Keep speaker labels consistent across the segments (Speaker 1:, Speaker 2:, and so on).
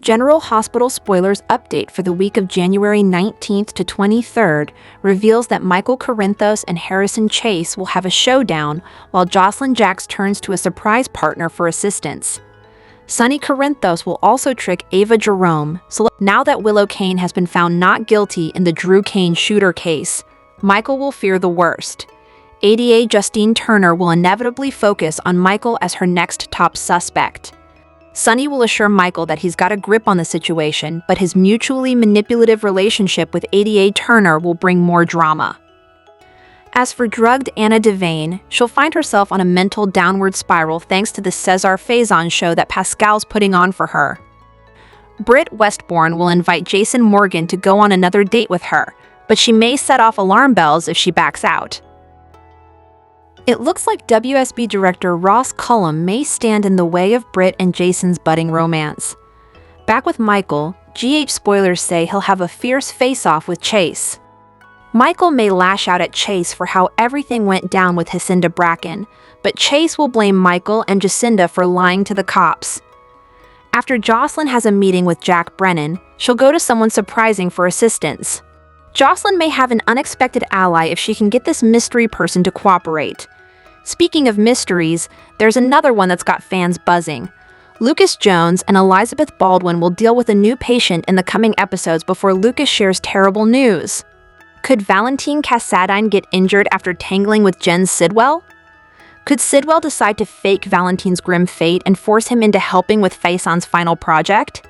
Speaker 1: General Hospital spoilers update for the week of January 19th to 23rd reveals that Michael Corinthos and Harrison Chase will have a showdown while Jocelyn Jacks turns to a surprise partner for assistance. Sonny Corinthos will also trick Ava Jerome, so now that Willow Kane has been found not guilty in the Drew Kane shooter case, Michael will fear the worst. ADA Justine Turner will inevitably focus on Michael as her next top suspect. Sonny will assure Michael that he's got a grip on the situation, but his mutually manipulative relationship with ADA Turner will bring more drama. As for drugged Anna Devane, she'll find herself on a mental downward spiral thanks to the Cesar Faison show that Pascal's putting on for her. Britt Westbourne will invite Jason Morgan to go on another date with her, but she may set off alarm bells if she backs out. It looks like WSB director Ross Cullum may stand in the way of Britt and Jason's budding romance. Back with Michael, GH spoilers say he'll have a fierce face-off with Chase. Michael may lash out at Chase for how everything went down with Jacinda Bracken, but Chase will blame Michael and Jacinda for lying to the cops. After Jocelyn has a meeting with Jack Brennan, she'll go to someone surprising for assistance. Jocelyn may have an unexpected ally if she can get this mystery person to cooperate. Speaking of mysteries, there's another one that's got fans buzzing. Lucas Jones and Elizabeth Baldwin will deal with a new patient in the coming episodes before Lucas shares terrible news. Could Valentine Cassadine get injured after tangling with Jen Sidwell? Could Sidwell decide to fake Valentine's grim fate and force him into helping with Faison's final project?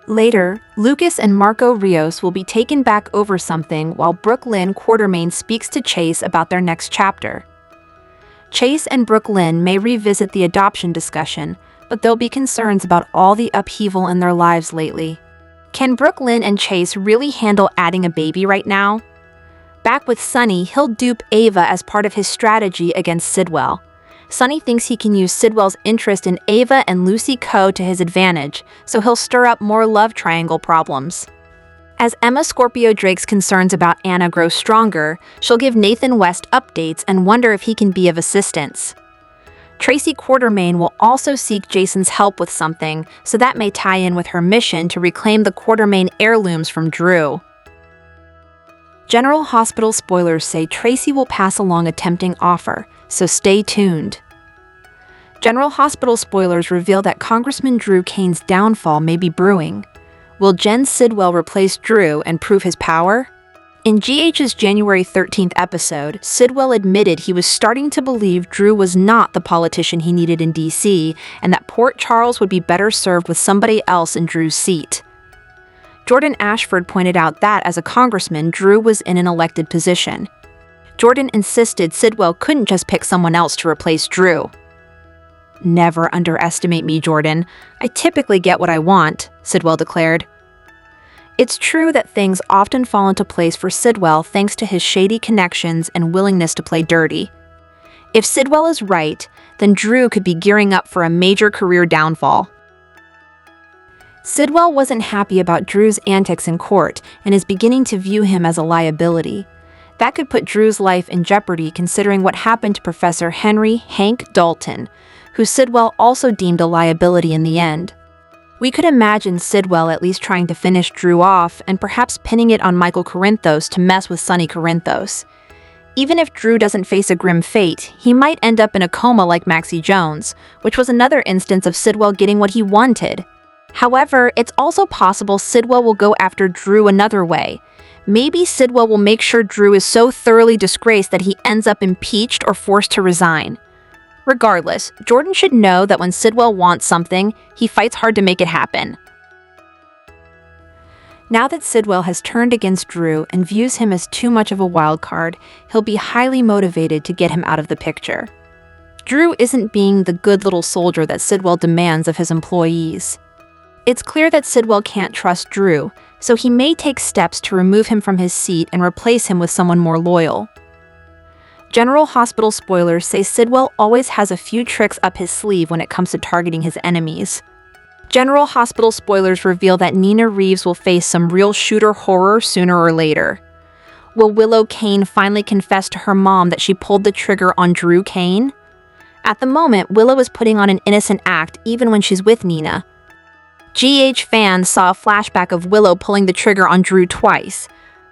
Speaker 1: Later, Lucas and Marco Rios will be taken back over something while Brooklyn Quartermain speaks to Chase about their next chapter. Chase and Brooklyn may revisit the adoption discussion, but there'll be concerns about all the upheaval in their lives lately. Can Brooklyn and Chase really handle adding a baby right now? Back with Sonny, he'll dupe Ava as part of his strategy against Sidwell. Sonny thinks he can use Sidwell's interest in Ava and Lucy Coe to his advantage, so he'll stir up more love triangle problems. As Emma Scorpio Drake's concerns about Anna grow stronger, she'll give Nathan West updates and wonder if he can be of assistance. Tracy Quartermain will also seek Jason's help with something, so that may tie in with her mission to reclaim the Quartermain heirlooms from Drew. General Hospital spoilers say Tracy will pass along a tempting offer, so stay tuned. General Hospital spoilers reveal that Congressman Drew Kane's downfall may be brewing. Will Jen Sidwell replace Drew and prove his power? In GH's January 13th episode, Sidwell admitted he was starting to believe Drew was not the politician he needed in DC, and that Port Charles would be better served with somebody else in Drew's seat. Jordan Ashford pointed out that, as a congressman, Drew was in an elected position. Jordan insisted Sidwell couldn't just pick someone else to replace Drew. "Never underestimate me, Jordan. I typically get what I want," Sidwell declared. It's true that things often fall into place for Sidwell thanks to his shady connections and willingness to play dirty. If Sidwell is right, then Drew could be gearing up for a major career downfall. Sidwell wasn't happy about Drew's antics in court and is beginning to view him as a liability. That could put Drew's life in jeopardy considering what happened to Professor Henry Hank Dalton, who Sidwell also deemed a liability in the end. We could imagine Sidwell at least trying to finish Drew off and perhaps pinning it on Michael Corinthos to mess with Sonny Corinthos. Even if Drew doesn't face a grim fate, he might end up in a coma like Maxie Jones, which was another instance of Sidwell getting what he wanted. However, it's also possible Sidwell will go after Drew another way. Maybe Sidwell will make sure Drew is so thoroughly disgraced that he ends up impeached or forced to resign. Regardless, Jordan should know that when Sidwell wants something, he fights hard to make it happen. Now that Sidwell has turned against Drew and views him as too much of a wild card, he'll be highly motivated to get him out of the picture. Drew isn't being the good little soldier that Sidwell demands of his employees. It's clear that Sidwell can't trust Drew, so he may take steps to remove him from his seat and replace him with someone more loyal. General Hospital spoilers say Sidwell always has a few tricks up his sleeve when it comes to targeting his enemies. General Hospital spoilers reveal that Nina Reeves will face some real shooter horror sooner or later. Will Willow Kane finally confess to her mom that she pulled the trigger on Drew Kane? At the moment, Willow is putting on an innocent act even when she's with Nina. GH fans saw a flashback of Willow pulling the trigger on Drew twice,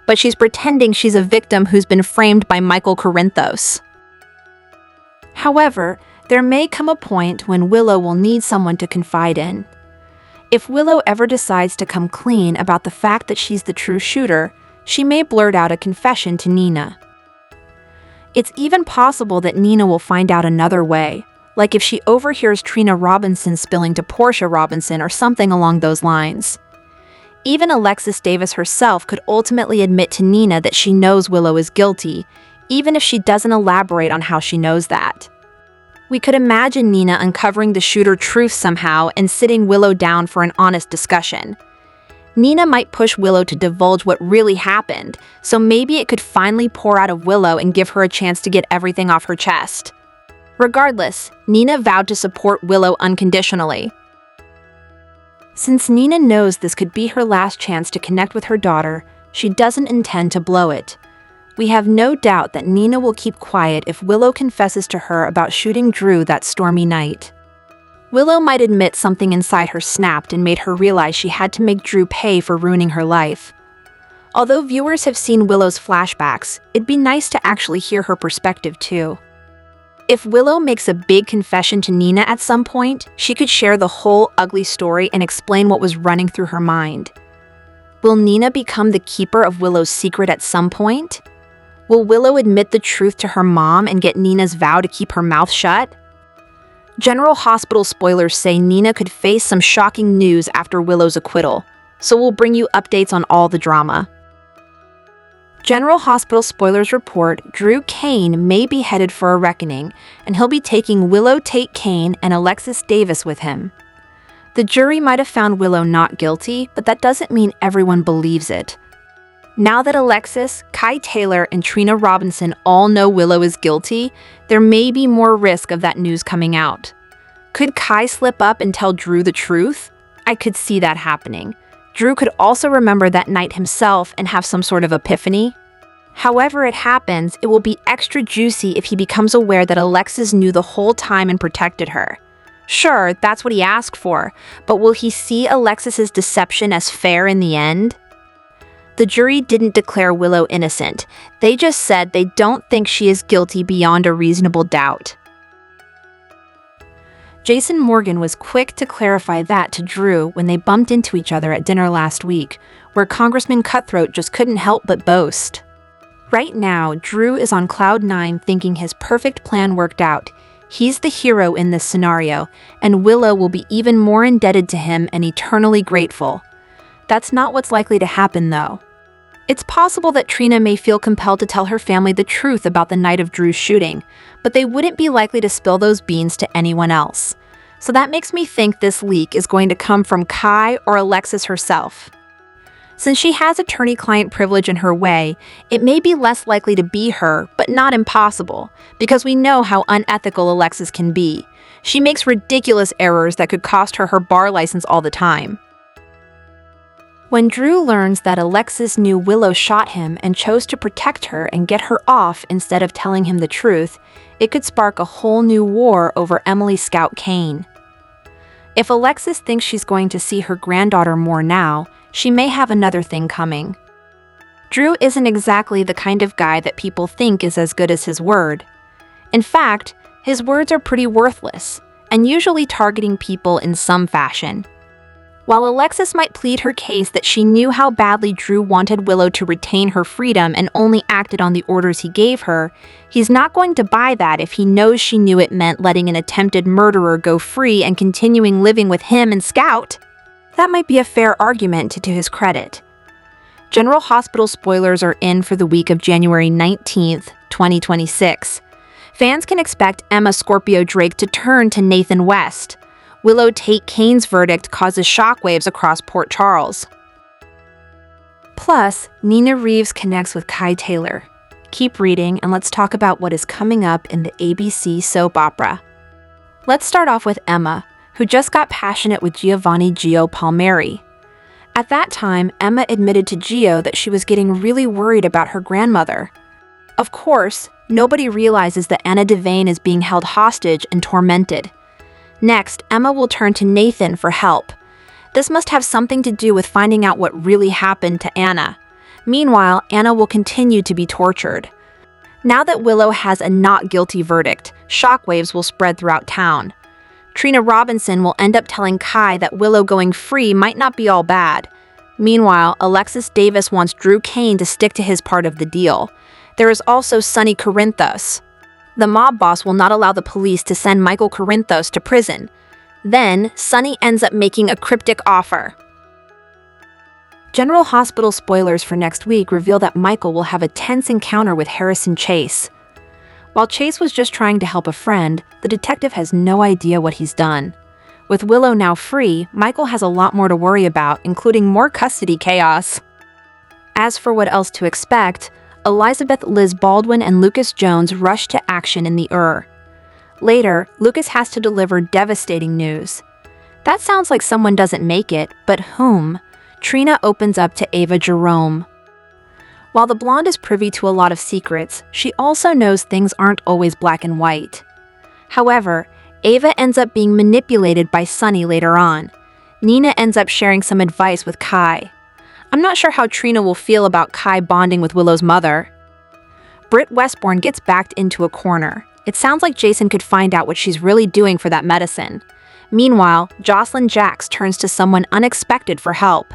Speaker 1: but she's pretending she's a victim who's been framed by Michael Corinthos. However, there may come a point when Willow will need someone to confide in. If Willow ever decides to come clean about the fact that she's the true shooter, she may blurt out a confession to Nina. It's even possible that Nina will find out another way, like if she overhears Trina Robinson spilling to Portia Robinson or something along those lines. Even Alexis Davis herself could ultimately admit to Nina that she knows Willow is guilty, even if she doesn't elaborate on how she knows that. We could imagine Nina uncovering the shooter truth somehow and sitting Willow down for an honest discussion. Nina might push Willow to divulge what really happened, so maybe it could finally pour out of Willow and give her a chance to get everything off her chest. Regardless, Nina vowed to support Willow unconditionally. Since Nina knows this could be her last chance to connect with her daughter, she doesn't intend to blow it. We have no doubt that Nina will keep quiet if Willow confesses to her about shooting Drew that stormy night. Willow might admit something inside her snapped and made her realize she had to make Drew pay for ruining her life. Although viewers have seen Willow's flashbacks, it'd be nice to actually hear her perspective too. If Willow makes a big confession to Nina at some point, she could share the whole ugly story and explain what was running through her mind. Will Nina become the keeper of Willow's secret at some point? Will Willow admit the truth to her mom and get Nina's vow to keep her mouth shut? General Hospital spoilers say Nina could face some shocking news after Willow's acquittal, so we'll bring you updates on all the drama. General Hospital spoilers report Drew Kane may be headed for a reckoning, and he'll be taking Willow Tate Kane and Alexis Davis with him. The jury might have found Willow not guilty, but that doesn't mean everyone believes it. Now that Alexis, Kai Taylor, and Trina Robinson all know Willow is guilty, there may be more risk of that news coming out. Could Kai slip up and tell Drew the truth? I could see that happening. Drew could also remember that night himself and have some sort of epiphany. However it happens, it will be extra juicy if he becomes aware that Alexis knew the whole time and protected her. Sure, that's what he asked for, but will he see Alexis's deception as fair in the end? The jury didn't declare Willow innocent. They just said they don't think she is guilty beyond a reasonable doubt. Jason Morgan was quick to clarify that to Drew when they bumped into each other at dinner last week, where Congressman Cutthroat just couldn't help but boast. Right now, Drew is on cloud nine thinking his perfect plan worked out. He's the hero in this scenario, and Willow will be even more indebted to him and eternally grateful. That's not what's likely to happen, though. It's possible that Trina may feel compelled to tell her family the truth about the night of Drew's shooting, but they wouldn't be likely to spill those beans to anyone else. So that makes me think this leak is going to come from Kai or Alexis herself. Since she has attorney-client privilege in her way, it may be less likely to be her, but not impossible, because we know how unethical Alexis can be. She makes ridiculous errors that could cost her her bar license all the time. When Drew learns that Alexis knew Willow shot him and chose to protect her and get her off instead of telling him the truth, it could spark a whole new war over Emily Scout Kane. If Alexis thinks she's going to see her granddaughter more now, she may have another thing coming. Drew isn't exactly the kind of guy that people think is as good as his word. In fact, his words are pretty worthless, and usually targeting people in some fashion. While Alexis might plead her case that she knew how badly Drew wanted Willow to retain her freedom and only acted on the orders he gave her, he's not going to buy that if he knows she knew it meant letting an attempted murderer go free and continuing living with him and Scout. That might be a fair argument to his credit. General Hospital spoilers are in for the week of January 19th, 2026. Fans can expect Emma Scorpio Drake to turn to Nathan West. Willow Tate Kane's verdict causes shockwaves across Port Charles. Plus, Nina Reeves connects with Kai Taylor. Keep reading and let's talk about what is coming up in the ABC soap opera. Let's start off with Emma, who just got passionate with Giovanni Gio Palmieri. At that time, Emma admitted to Gio that she was getting really worried about her grandmother. Of course, nobody realizes that Anna Devane is being held hostage and tormented. Next, Emma will turn to Nathan for help. This must have something to do with finding out what really happened to Anna. Meanwhile, Anna will continue to be tortured. Now that Willow has a not guilty verdict, shockwaves will spread throughout town. Trina Robinson will end up telling Kai that Willow going free might not be all bad. Meanwhile, Alexis Davis wants Drew Kane to stick to his part of the deal. There is also Sonny Corinthos. The mob boss will not allow the police to send Michael Corinthos to prison. Then, Sonny ends up making a cryptic offer. General Hospital spoilers for next week reveal that Michael will have a tense encounter with Harrison Chase. While Chase was just trying to help a friend, the detective has no idea what he's done. With Willow now free, Michael has a lot more to worry about, including more custody chaos. As for what else to expect, Elizabeth Liz Baldwin and Lucas Jones rush to action in the Later, Lucas has to deliver devastating news. That sounds like someone doesn't make it, but whom? Trina opens up to Ava Jerome. While the blonde is privy to a lot of secrets, she also knows things aren't always black and white. However, Ava ends up being manipulated by Sonny later on. Nina ends up sharing some advice with Kai. I'm not sure how Trina will feel about Kai bonding with Willow's mother. Britt Westbourne gets backed into a corner. It sounds like Jason could find out what she's really doing for that medicine. Meanwhile, Jocelyn Jacks turns to someone unexpected for help.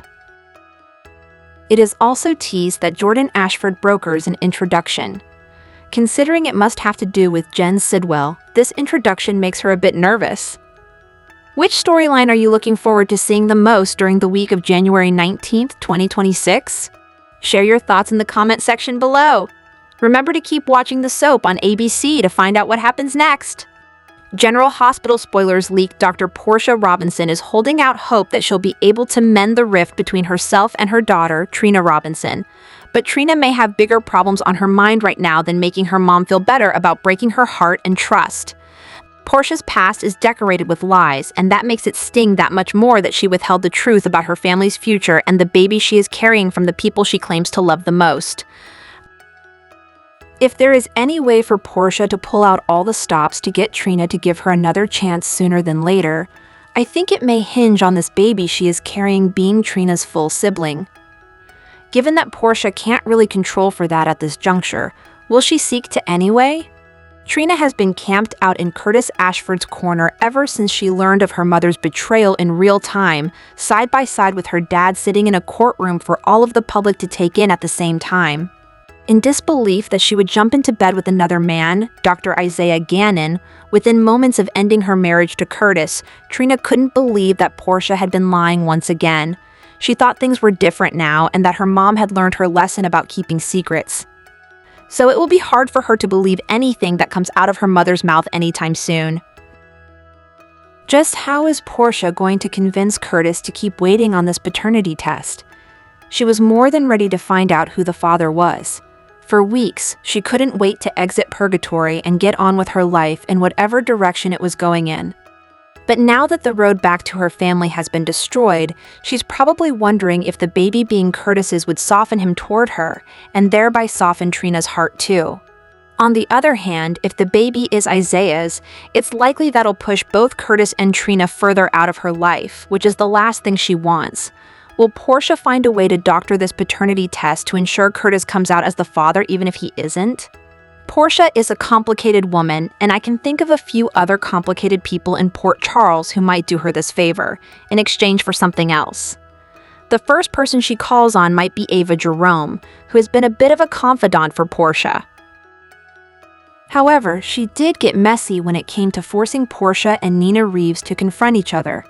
Speaker 1: It is also teased that Jordan Ashford brokers an introduction. Considering it must have to do with Jen Sidwell, this introduction makes her a bit nervous. Which storyline are you looking forward to seeing the most during the week of January 19th, 2026? Share your thoughts in the comment section below. Remember to keep watching the soap on ABC to find out what happens next. General Hospital spoilers leak Dr. Portia Robinson is holding out hope that she'll be able to mend the rift between herself and her daughter, Trina Robinson. But Trina may have bigger problems on her mind right now than making her mom feel better about breaking her heart and trust. Portia's past is decorated with lies, and that makes it sting that much more that she withheld the truth about her family's future and the baby she is carrying from the people she claims to love the most. If there is any way for Portia to pull out all the stops to get Trina to give her another chance sooner than later, I think it may hinge on this baby she is carrying being Trina's full sibling. Given that Portia can't really control for that at this juncture, will she seek to anyway? Trina has been camped out in Curtis Ashford's corner ever since she learned of her mother's betrayal in real time, side by side with her dad sitting in a courtroom for all of the public to take in at the same time. In disbelief that she would jump into bed with another man, Dr. Isaiah Gannon, within moments of ending her marriage to Curtis, Trina couldn't believe that Portia had been lying once again. She thought things were different now and that her mom had learned her lesson about keeping secrets. So it will be hard for her to believe anything that comes out of her mother's mouth anytime soon. Just how is Portia going to convince Curtis to keep waiting on this paternity test? She was more than ready to find out who the father was. For weeks, she couldn't wait to exit purgatory and get on with her life in whatever direction it was going in. But now that the road back to her family has been destroyed, she's probably wondering if the baby being Curtis's would soften him toward her, and thereby soften Trina's heart too. On the other hand, if the baby is Isaiah's, it's likely that'll push both Curtis and Trina further out of her life, which is the last thing she wants. Will Portia find a way to doctor this paternity test to ensure Curtis comes out as the father even if he isn't? Portia is a complicated woman, and I can think of a few other complicated people in Port Charles who might do her this favor, in exchange for something else. The first person she calls on might be Ava Jerome, who has been a bit of a confidant for Portia. However, she did get messy when it came to forcing Portia and Nina Reeves to confront each other.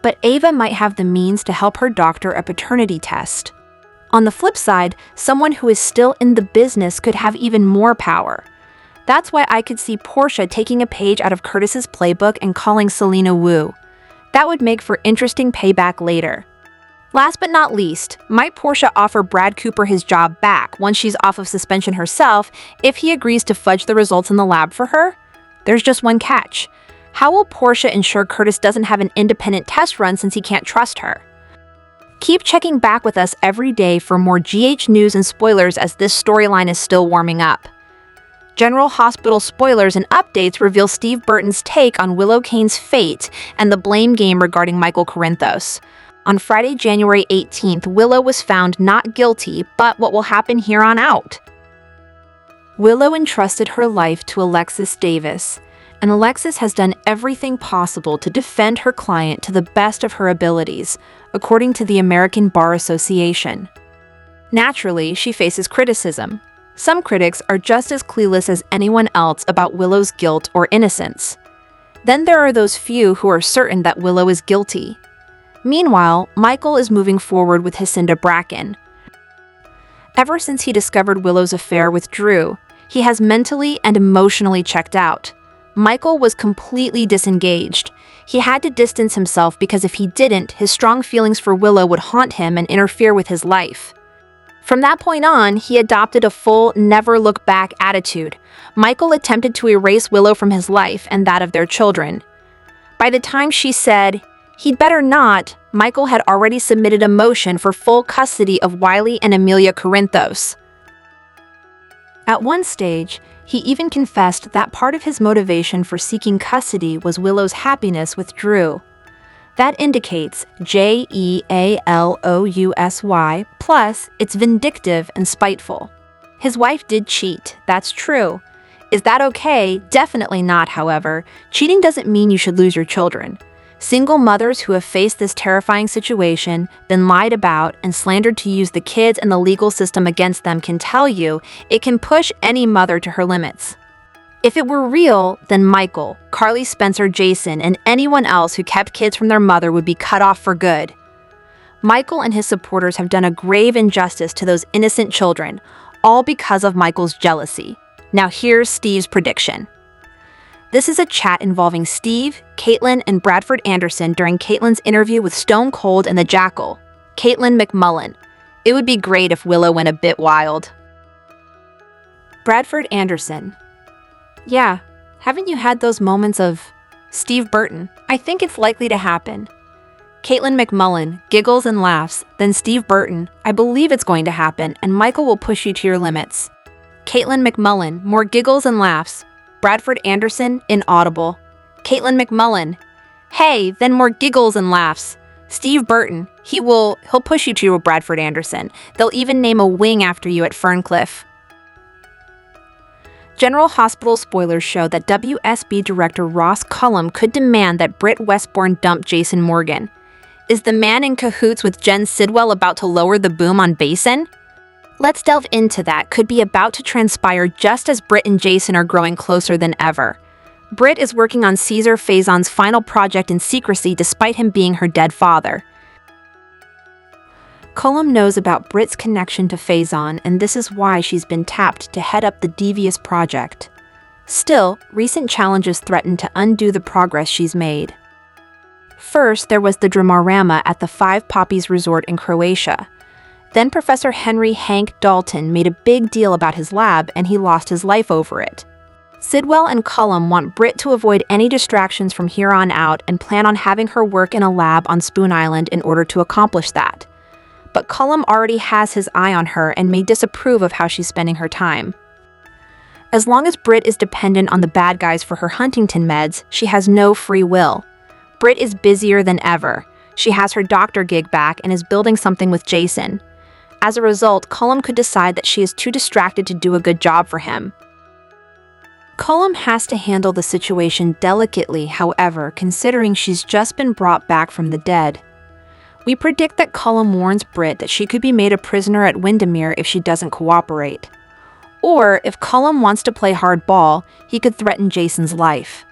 Speaker 1: But Ava might have the means to help her doctor a paternity test. On the flip side, someone who is still in the business could have even more power. That's why I could see Portia taking a page out of Curtis's playbook and calling Selena Wu. That would make for interesting payback later. Last but not least, might Portia offer Brad Cooper his job back once she's off of suspension herself if he agrees to fudge the results in the lab for her? There's just one catch. How will Portia ensure Curtis doesn't have an independent test run since he can't trust her? Keep checking back with us every day for more GH news and spoilers as this storyline is still warming up. General Hospital spoilers and updates reveal Steve Burton's take on Willow Kane's fate and the blame game regarding Michael Corinthos. On Friday, January 18th, Willow was found not guilty, but what will happen here on out? Willow entrusted her life to Alexis Davis, and Alexis has done everything possible to defend her client to the best of her abilities, according to the American Bar Association. Naturally, she faces criticism. Some critics are just as clueless as anyone else about Willow's guilt or innocence. Then there are those few who are certain that Willow is guilty. Meanwhile, Michael is moving forward with Jacinda Bracken. Ever since he discovered Willow's affair with Drew, he has mentally and emotionally checked out. Michael was completely disengaged. He had to distance himself because if he didn't, his strong feelings for Willow would haunt him and interfere with his life. From that point on, he adopted a full never-look-back attitude. Michael attempted to erase Willow from his life and that of their children. By the time she said, "He'd better not," Michael had already submitted a motion for full custody of Wiley and Amelia Corinthos. At one stage, he even confessed that part of his motivation for seeking custody was Willow's happiness with Drew. That indicates JEALOUSY, plus it's vindictive and spiteful. His wife did cheat, that's true. Is that okay? Definitely not, however. Cheating doesn't mean you should lose your children. Single mothers who have faced this terrifying situation, been lied about, and slandered to use the kids and the legal system against them can tell you it can push any mother to her limits. If it were real, then Michael, Carly Spencer, Jason, and anyone else who kept kids from their mother would be cut off for good. Michael and his supporters have done a grave injustice to those innocent children, all because of Michael's jealousy. Now here's Steve's prediction. This is a chat involving Steve, Caitlin, and Bradford Anderson during Caitlin's interview with Stone Cold and the Jackal. Caitlin McMullen. It would be great if Willow went a bit wild. Bradford Anderson. Yeah, haven't you had those moments of Steve Burton? I think it's likely to happen. Caitlin McMullen, giggles and laughs, then Steve Burton, I believe it's going to happen, and Michael will push you to your limits. Caitlin McMullen, more giggles and laughs. Bradford Anderson, inaudible. Caitlin McMullen, hey, then more giggles and laughs. Steve Burton, he'll push you to your Bradford Anderson. They'll even name a wing after you at Ferncliff. General Hospital spoilers show that WSB director Ross Cullum could demand that Britt Westbourne dump Jason Morgan. Is the man in cahoots with Jen Sidwell about to lower the boom on Basin? Let's delve into that. Could be about to transpire just as Britt and Jason are growing closer than ever. Britt is working on Caesar Faison's final project in secrecy despite him being her dead father. Cullum knows about Britt's connection to Faison, and this is why she's been tapped to head up the devious project. Still, recent challenges threaten to undo the progress she's made. First, there was the Dramarama at the Five Poppies Resort in Croatia. Then Professor Henry Hank Dalton made a big deal about his lab, and he lost his life over it. Sidwell and Cullum want Britt to avoid any distractions from here on out and plan on having her work in a lab on Spoon Island in order to accomplish that. But Cullum already has his eye on her and may disapprove of how she's spending her time. As long as Britt is dependent on the bad guys for her Huntington meds, she has no free will. Britt is busier than ever. She has her doctor gig back and is building something with Jason. As a result, Cullum could decide that she is too distracted to do a good job for him. Cullum has to handle the situation delicately, however, considering she's just been brought back from the dead. We predict that Cullum warns Britt that she could be made a prisoner at Windermere if she doesn't cooperate. Or, if Cullum wants to play hardball, he could threaten Jason's life.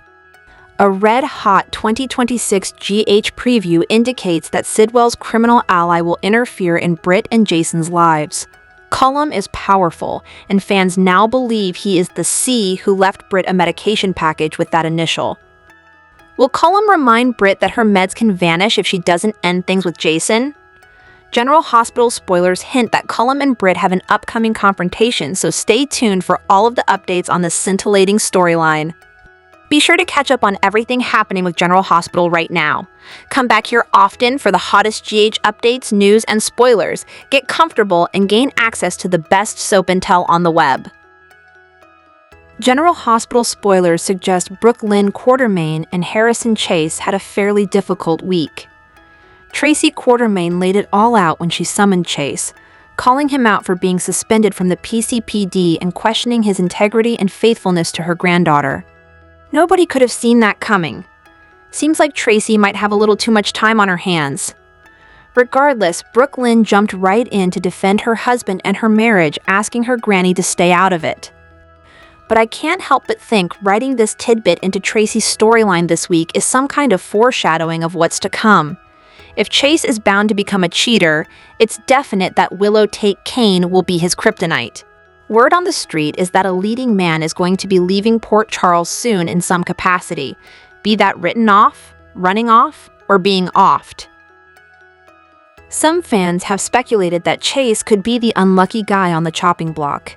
Speaker 1: A red-hot 2026 GH preview indicates that Sidwell's criminal ally will interfere in Britt and Jason's lives. Cullum is powerful, and fans now believe he is the C who left Britt a medication package with that initial. Will Cullum remind Britt that her meds can vanish if she doesn't end things with Jason? General Hospital spoilers hint that Cullum and Britt have an upcoming confrontation, so stay tuned for all of the updates on this scintillating storyline. Be sure to catch up on everything happening with General Hospital right now. Come back here often for the hottest GH updates, news, and spoilers. Get comfortable and gain access to the best soap intel on the web. General Hospital spoilers suggest Brooke Lynn Quartermain and Harrison Chase had a fairly difficult week. Tracy Quartermain laid it all out when she summoned Chase, calling him out for being suspended from the PCPD and questioning his integrity and faithfulness to her granddaughter. Nobody could have seen that coming. Seems like Tracy might have a little too much time on her hands. Regardless, Brooke Lynn jumped right in to defend her husband and her marriage, asking her granny to stay out of it. But I can't help but think writing this tidbit into Tracy's storyline this week is some kind of foreshadowing of what's to come. If Chase is bound to become a cheater, it's definite that Willow Tate Kane will be his kryptonite. Word on the street is that a leading man is going to be leaving Port Charles soon in some capacity, be that written off, running off, or being offed. Some fans have speculated that Chase could be the unlucky guy on the chopping block.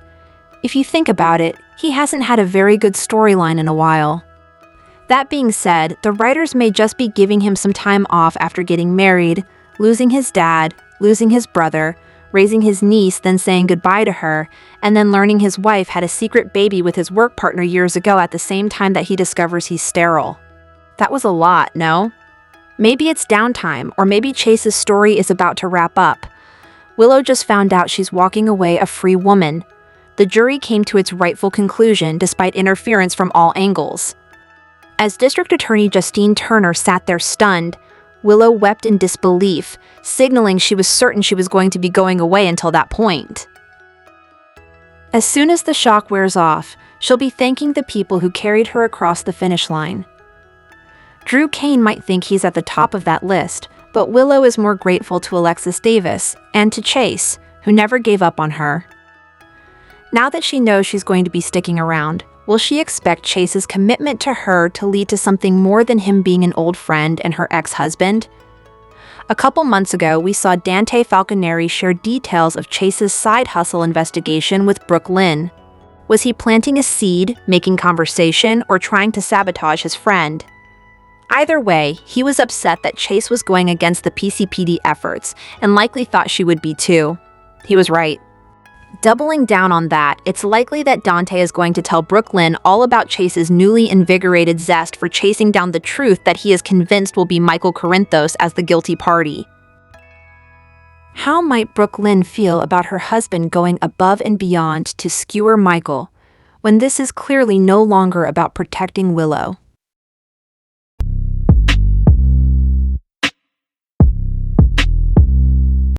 Speaker 1: If you think about it, he hasn't had a very good storyline in a while. That being said, the writers may just be giving him some time off after getting married, losing his dad, losing his brother, raising his niece, then saying goodbye to her, and then learning his wife had a secret baby with his work partner years ago at the same time that he discovers he's sterile. That was a lot, no? Maybe it's downtime, or maybe Chase's story is about to wrap up. Willow just found out she's walking away a free woman. The jury came to its rightful conclusion despite interference from all angles. As District Attorney Justine Turner sat there stunned, Willow wept in disbelief, signaling she was certain she was going to be going away until that point. As soon as the shock wears off, she'll be thanking the people who carried her across the finish line. Drew Kane might think he's at the top of that list, but Willow is more grateful to Alexis Davis and to Chase, who never gave up on her. Now that she knows she's going to be sticking around, will she expect Chase's commitment to her to lead to something more than him being an old friend and her ex-husband? A couple months ago, we saw Dante Falconeri share details of Chase's side hustle investigation with Brooke Lynn. Was he planting a seed, making conversation, or trying to sabotage his friend? Either way, he was upset that Chase was going against the PCPD efforts, and likely thought she would be too. He was right. Doubling down on that, it's likely that Dante is going to tell Brooke Lynn all about Chase's newly invigorated zest for chasing down the truth that he is convinced will be Michael Corinthos as the guilty party. How might Brooke Lynn feel about her husband going above and beyond to skewer Michael, when this is clearly no longer about protecting Willow?